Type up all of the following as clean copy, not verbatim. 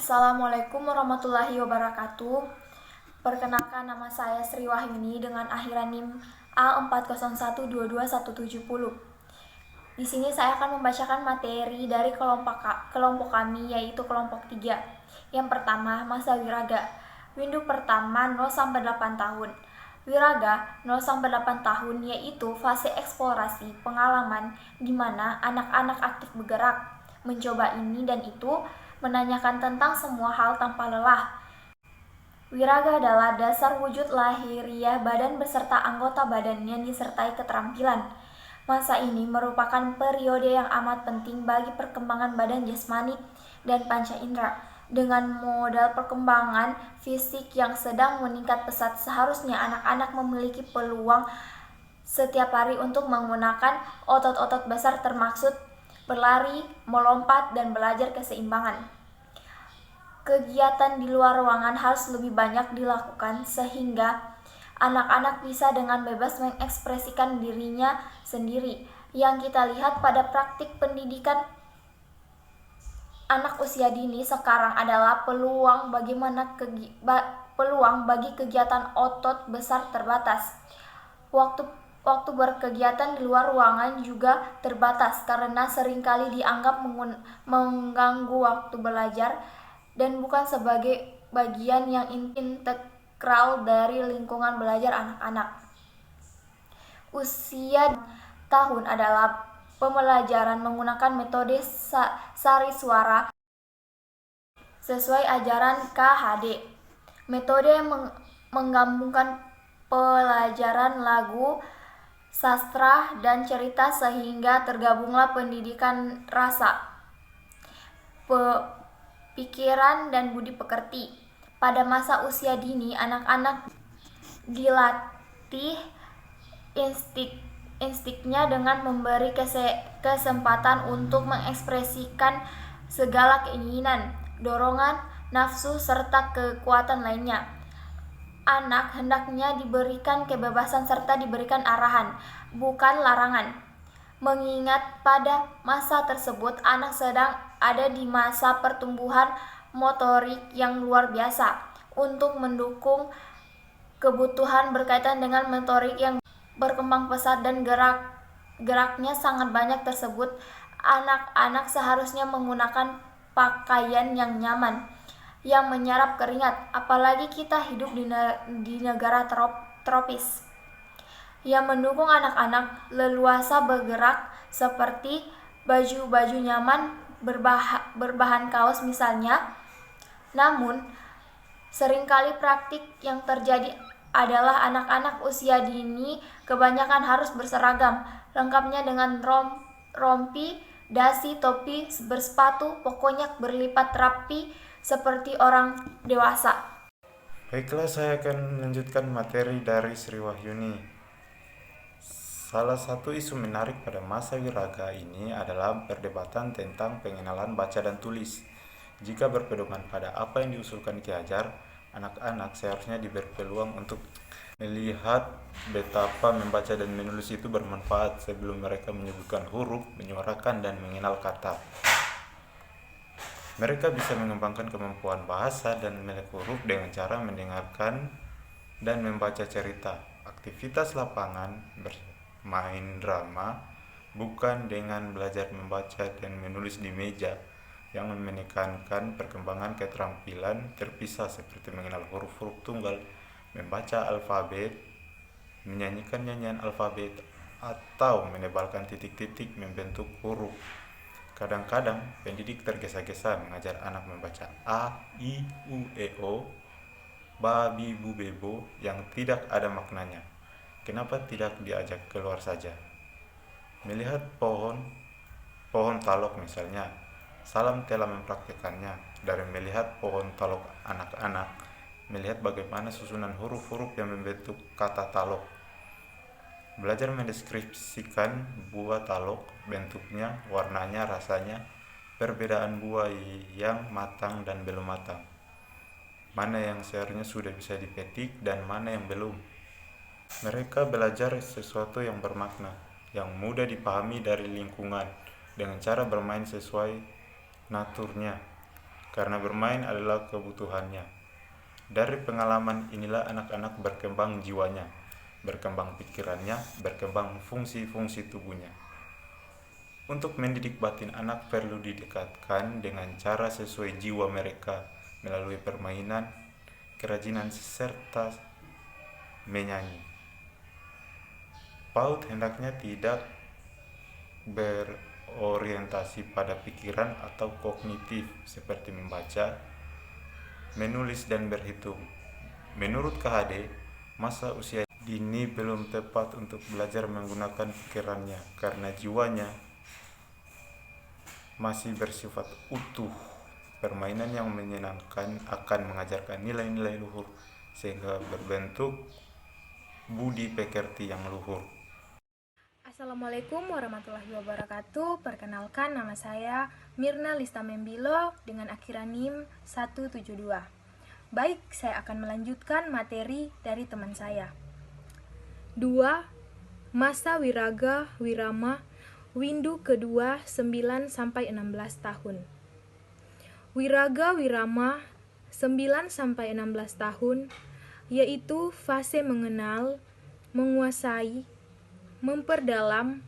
Assalamualaikum warahmatullahi wabarakatuh. Perkenalkan, nama saya Sri Wahyuni dengan akhiran NIM A40122170. Di sini saya akan membacakan materi dari kelompok kami, yaitu kelompok 3. Yang pertama, masa wiraga. Windu pertama 0-8 tahun. Wiraga 0-8 tahun yaitu fase eksplorasi pengalaman di mana anak-anak aktif bergerak, mencoba ini dan itu, menanyakan tentang semua hal tanpa lelah. Wiraga adalah dasar wujud lahiriah badan beserta anggota badannya disertai keterampilan. Masa ini merupakan periode yang amat penting bagi perkembangan badan jasmani dan panca indera. Dengan modal perkembangan fisik yang sedang meningkat pesat, seharusnya anak-anak memiliki peluang setiap hari untuk menggunakan otot-otot besar termaksud berlari, melompat, dan belajar keseimbangan. Kegiatan di luar ruangan harus lebih banyak dilakukan sehingga anak-anak bisa dengan bebas mengekspresikan dirinya sendiri. Yang kita lihat pada praktik pendidikan anak usia dini sekarang adalah peluang bagi kegiatan otot besar terbatas. Waktu berkegiatan di luar ruangan juga terbatas karena seringkali dianggap mengganggu waktu belajar dan bukan sebagai bagian yang integral dari lingkungan belajar anak-anak. Usia tahun adalah pembelajaran menggunakan metode sari suara sesuai ajaran KHD. Metode yang menggabungkan pelajaran lagu, sastra, dan cerita sehingga tergabunglah pendidikan rasa, pikiran, dan budi pekerti. Pada masa usia dini, anak-anak dilatih instiknya dengan memberi kesempatan untuk mengekspresikan segala keinginan, dorongan, nafsu, serta kekuatan lainnya. Anak hendaknya diberikan kebebasan serta diberikan arahan, bukan larangan. Mengingat pada masa tersebut anak sedang ada di masa pertumbuhan motorik yang luar biasa. Untuk mendukung kebutuhan berkaitan dengan motorik yang berkembang pesat dan geraknya sangat banyak tersebut, anak-anak seharusnya menggunakan pakaian yang nyaman, yang menyerap keringat, apalagi kita hidup di negara tropis, yang mendukung anak-anak leluasa bergerak, seperti baju-baju nyaman berbahan kaos misalnya. Namun, seringkali praktik yang terjadi adalah anak-anak usia dini kebanyakan harus berseragam, lengkapnya dengan rompi, dasi, topi, bersepatu, pokoknya berlipat rapi seperti orang dewasa. Baiklah, saya akan melanjutkan materi dari Sri Wahyuni. Salah satu isu menarik pada masa wiraga ini adalah perdebatan tentang pengenalan baca dan tulis. Jika berpedoman pada apa yang diusulkan Ki Hajar, anak-anak seharusnya diberi peluang untuk melihat betapa membaca dan menulis itu bermanfaat sebelum mereka menyebutkan huruf, menyuarakan, dan mengenal kata. Mereka bisa mengembangkan kemampuan bahasa dan melek huruf dengan cara mendengarkan dan membaca cerita, aktivitas lapangan, bermain drama, bukan dengan belajar membaca dan menulis di meja yang menekankan perkembangan keterampilan terpisah seperti mengenal huruf-huruf tunggal, membaca alfabet, menyanyikan nyanyian alfabet, atau menebalkan titik-titik membentuk huruf. Kadang-kadang pendidik tergesa-gesa mengajar anak membaca A, I, U, E, O, Ba, Bi, Bu, Bebo yang tidak ada maknanya. Kenapa tidak diajak keluar saja? Melihat pohon talok misalnya, Salam telah mempraktikkannya. Dari melihat pohon talok anak-anak, melihat bagaimana susunan huruf-huruf yang membentuk kata talok. Belajar mendeskripsikan buah talok, bentuknya, warnanya, rasanya, perbedaan buah yang matang dan belum matang, mana yang seharusnya sudah bisa dipetik dan mana yang belum. Mereka belajar sesuatu yang bermakna, yang mudah dipahami dari lingkungan, dengan cara bermain sesuai naturnya. karena bermain adalah kebutuhannya. Dari pengalaman inilah anak-anak berkembang jiwanya, berkembang pikirannya, berkembang fungsi-fungsi tubuhnya. Untuk mendidik batin anak perlu didekatkan dengan cara sesuai jiwa mereka melalui permainan, kerajinan, serta menyanyi. PAUD hendaknya tidak berorientasi pada pikiran atau kognitif seperti membaca, menulis, dan berhitung. Menurut KHD, masa usia dini belum tepat untuk belajar menggunakan pikirannya karena jiwanya masih bersifat utuh. Permainan yang menyenangkan akan mengajarkan nilai-nilai luhur sehingga berbentuk budi pekerti yang luhur. Assalamualaikum warahmatullahi wabarakatuh. Perkenalkan, nama saya Mirna Lista Membilo dengan akhiran NIM 172. Baik, saya akan melanjutkan materi dari teman saya. 2. Masa Wiraga Wirama Windu kedua 9-16 tahun. Wiraga Wirama 9-16 tahun yaitu fase mengenal, menguasai, memperdalam,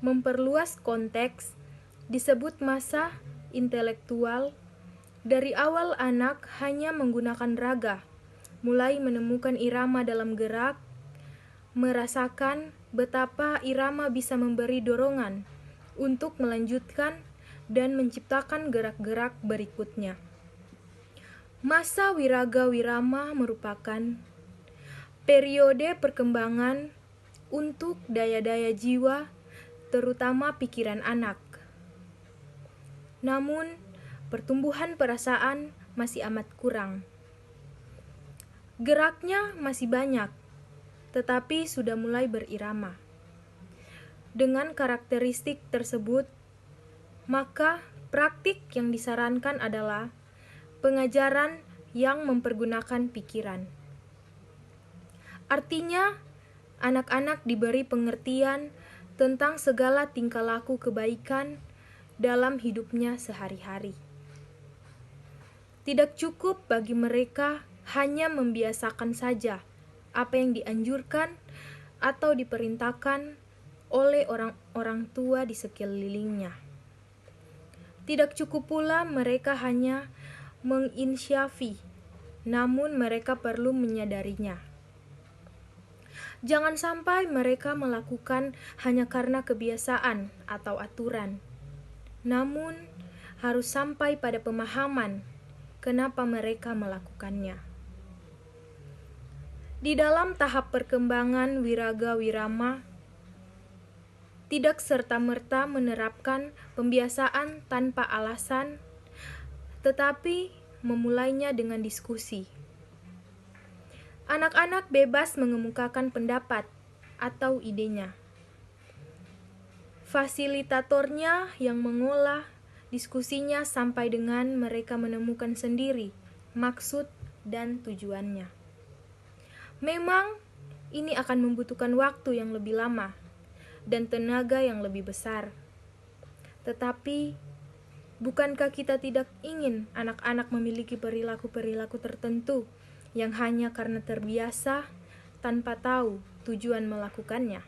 memperluas konteks, disebut masa intelektual. Dari awal anak hanya menggunakan raga, mulai menemukan irama dalam gerak, merasakan betapa irama bisa memberi dorongan untuk melanjutkan dan menciptakan gerak-gerak berikutnya. Masa Wiraga Wirama merupakan periode perkembangan untuk daya-daya jiwa, terutama pikiran anak. Namun, pertumbuhan perasaan masih amat kurang. Geraknya masih banyak, tetapi sudah mulai berirama. Dengan karakteristik tersebut, maka praktik yang disarankan adalah pengajaran yang mempergunakan pikiran. Artinya, anak-anak diberi pengertian tentang segala tingkah laku kebaikan dalam hidupnya sehari-hari. Tidak cukup bagi mereka hanya membiasakan saja apa yang dianjurkan atau diperintahkan oleh orang-orang tua di sekelilingnya. Tidak cukup pula mereka hanya menginsyafi, namun mereka perlu menyadarinya. Jangan sampai mereka melakukan hanya karena kebiasaan atau aturan, namun harus sampai pada pemahaman kenapa mereka melakukannya. Di dalam tahap perkembangan Wiraga Wirama, tidak serta-merta menerapkan pembiasaan tanpa alasan, tetapi memulainya dengan diskusi. Anak-anak bebas mengemukakan pendapat atau idenya. Fasilitatornya yang mengolah diskusinya sampai dengan mereka menemukan sendiri maksud dan tujuannya. Memang ini akan membutuhkan waktu yang lebih lama dan tenaga yang lebih besar. Tetapi, bukankah kita tidak ingin anak-anak memiliki perilaku-perilaku tertentu yang hanya karena terbiasa tanpa tahu tujuan melakukannya?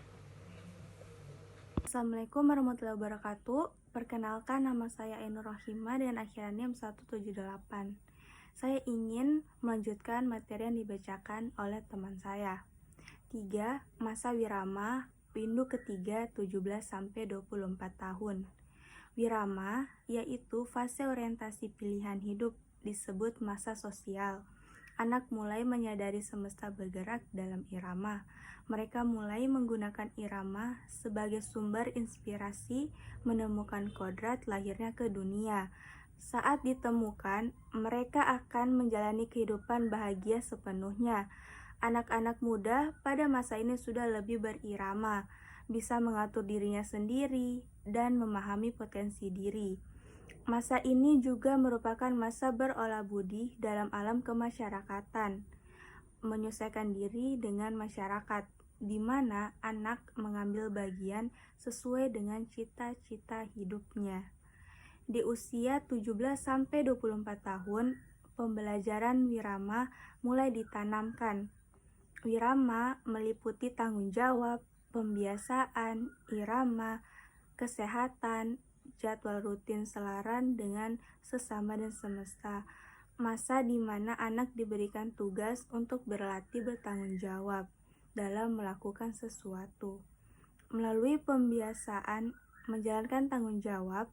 Assalamualaikum warahmatullahi wabarakatuh. Perkenalkan, nama saya Ainur Rohimah dengan akhiran NIM 178. Saya ingin melanjutkan materi yang dibacakan oleh teman saya. 3. Masa Wirama Windu ketiga 17-24 tahun. Wirama yaitu fase orientasi pilihan hidup, disebut masa sosial. Anak mulai menyadari semesta bergerak dalam irama. Mereka mulai menggunakan irama sebagai sumber inspirasi menemukan kodrat lahirnya ke dunia. Saat ditemukan, mereka akan menjalani kehidupan bahagia sepenuhnya. Anak-anak muda pada masa ini sudah lebih berirama, bisa mengatur dirinya sendiri, dan memahami potensi diri. Masa ini juga merupakan masa berolah budi dalam alam kemasyarakatan, menyesuaikan diri dengan masyarakat, di mana anak mengambil bagian sesuai dengan cita-cita hidupnya. Di usia 17-24 tahun, pembelajaran wirama mulai ditanamkan. Wirama meliputi tanggung jawab, pembiasaan, irama, kesehatan, jadwal rutin selaras dengan sesama dan semesta. Masa di mana anak diberikan tugas untuk berlatih bertanggung jawab dalam melakukan sesuatu. Melalui pembiasaan menjalankan tanggung jawab,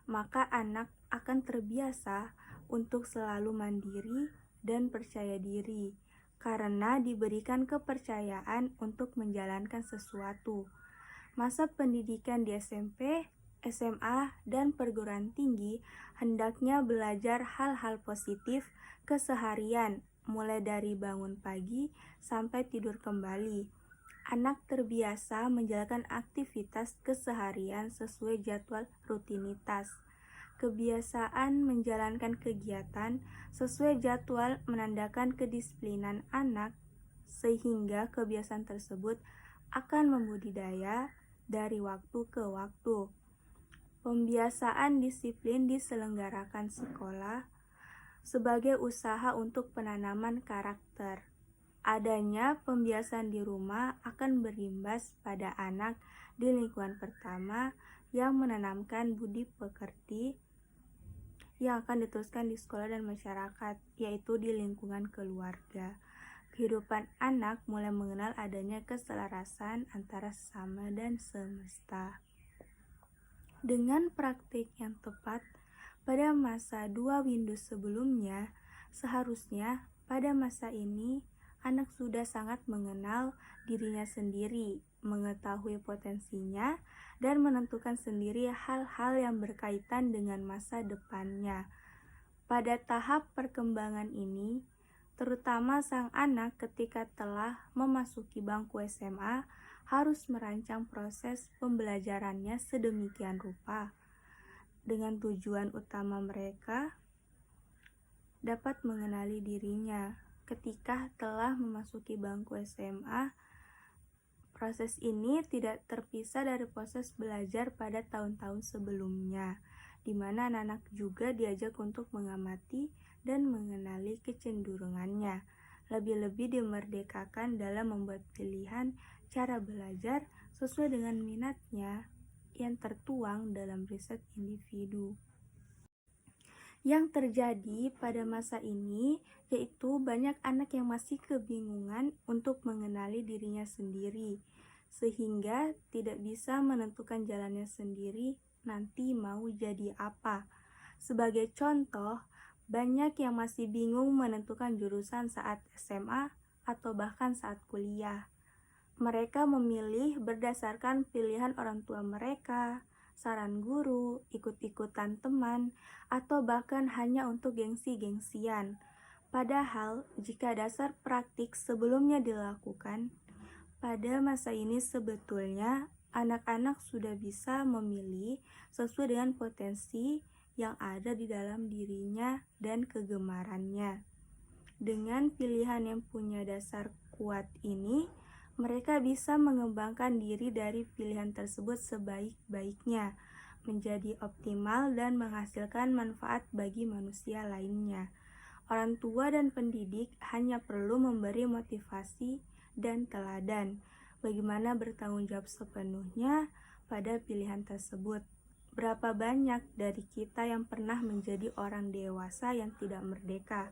maka anak akan terbiasa untuk selalu mandiri dan percaya diri karena diberikan kepercayaan untuk menjalankan sesuatu. Masa pendidikan di SMP, SMA, dan perguruan tinggi hendaknya belajar hal-hal positif keseharian, mulai dari bangun pagi sampai tidur kembali. Anak terbiasa menjalankan aktivitas keseharian sesuai jadwal rutinitas. Kebiasaan menjalankan kegiatan sesuai jadwal menandakan kedisiplinan anak, sehingga kebiasaan tersebut akan membudidaya dari waktu ke waktu. Pembiasaan disiplin diselenggarakan sekolah sebagai usaha untuk penanaman karakter. Adanya pembiasaan di rumah akan berimbas pada anak di lingkungan pertama yang menanamkan budi pekerti yang akan diteruskan di sekolah dan masyarakat, yaitu di lingkungan keluarga. Kehidupan anak mulai mengenal adanya keselarasan antara sesama dan semesta. Dengan praktik yang tepat pada masa 2 windu sebelumnya, seharusnya pada masa ini anak sudah sangat mengenal dirinya sendiri, mengetahui potensinya, dan menentukan sendiri hal-hal yang berkaitan dengan masa depannya. Pada tahap perkembangan ini, terutama sang anak ketika telah memasuki bangku SMA, harus merancang proses pembelajarannya sedemikian rupa, dengan tujuan utama mereka dapat mengenali dirinya. Ketika telah memasuki bangku SMA, proses ini tidak terpisah dari proses belajar pada tahun-tahun sebelumnya, di mana anak-anak juga diajak untuk mengamati dan mengenali kecenderungannya. Lebih-lebih dimerdekakan dalam membuat pilihan cara belajar sesuai dengan minatnya yang tertuang dalam riset individu. Yang terjadi pada masa ini yaitu banyak anak yang masih kebingungan untuk mengenali dirinya sendiri, sehingga tidak bisa menentukan jalannya sendiri nanti mau jadi apa. Sebagai contoh, banyak yang masih bingung menentukan jurusan saat SMA atau bahkan saat kuliah. Mereka memilih berdasarkan pilihan orang tua mereka, saran guru, ikut-ikutan teman, atau bahkan hanya untuk gengsi-gengsian. Padahal, jika dasar praktik sebelumnya dilakukan, pada masa ini sebetulnya anak-anak sudah bisa memilih sesuai dengan potensi yang ada di dalam dirinya dan kegemarannya. Dengan pilihan yang punya dasar kuat ini, mereka bisa mengembangkan diri dari pilihan tersebut sebaik-baiknya, menjadi optimal dan menghasilkan manfaat bagi manusia lainnya. Orang tua dan pendidik hanya perlu memberi motivasi dan teladan, bagaimana bertanggung jawab sepenuhnya pada pilihan tersebut. Berapa banyak dari kita yang pernah menjadi orang dewasa yang tidak merdeka,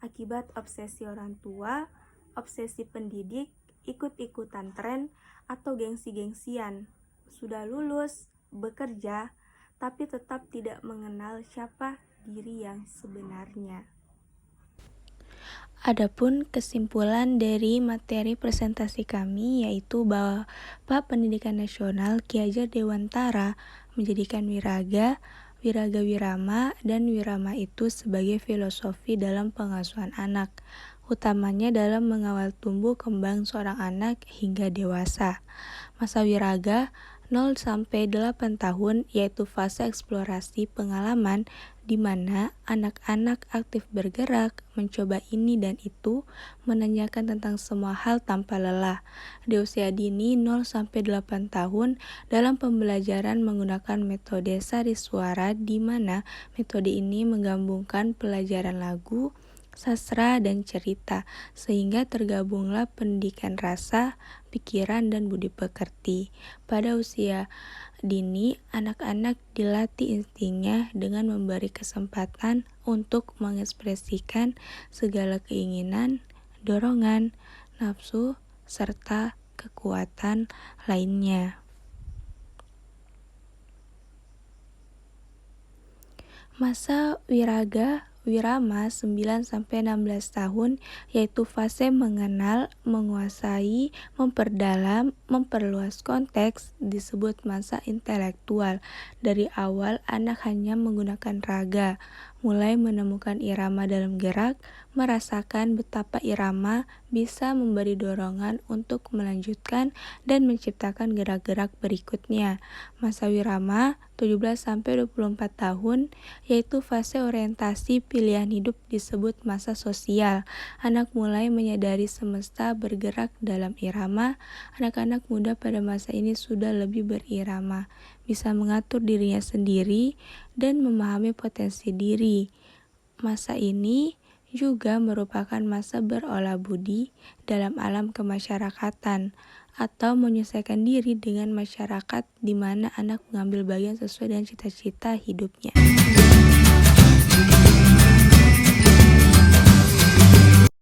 akibat obsesi orang tua, obsesi pendidik, ikut-ikutan tren, atau gengsi-gengsian. Sudah lulus, bekerja, tapi tetap tidak mengenal siapa diri yang sebenarnya. Adapun kesimpulan dari materi presentasi kami yaitu bahwa Bapak Pendidikan Nasional Ki Hajar Dewantara menjadikan wiraga, wiraga wirama, dan wirama itu sebagai filosofi dalam pengasuhan anak, utamanya dalam mengawal tumbuh kembang seorang anak hingga dewasa. Masa wiraga 0-8 tahun yaitu fase eksplorasi pengalaman di mana anak-anak aktif bergerak, mencoba ini dan itu, menanyakan tentang semua hal tanpa lelah. Di usia dini 0-8 tahun, dalam pembelajaran menggunakan metode sari suara, di mana metode ini menggabungkan pelajaran lagu, sastra, dan cerita, sehingga tergabunglah pendidikan rasa, pikiran, dan budi pekerti. Pada usia dini, anak-anak dilatih instingnya dengan memberi kesempatan untuk mengekspresikan segala keinginan, dorongan, nafsu, serta kekuatan lainnya. Masa wirama 9-16 tahun, yaitu fase mengenal, menguasai, memperdalam, memperluas konteks, disebut masa intelektual. Dari awal anak hanya menggunakan raga, mulai menemukan irama dalam gerak, merasakan betapa irama bisa memberi dorongan untuk melanjutkan dan menciptakan gerak-gerak berikutnya. Masa wirama 17-24 tahun, yaitu fase orientasi pilihan hidup, disebut masa sosial. Anak mulai menyadari semesta bergerak dalam irama. Anak-anak muda pada masa ini sudah lebih berirama, bisa mengatur dirinya sendiri dan memahami potensi diri. Masa ini juga merupakan masa berolah budi dalam alam kemasyarakatan, atau menyesuaikan diri dengan masyarakat di mana anak mengambil bagian sesuai dengan cita-cita hidupnya.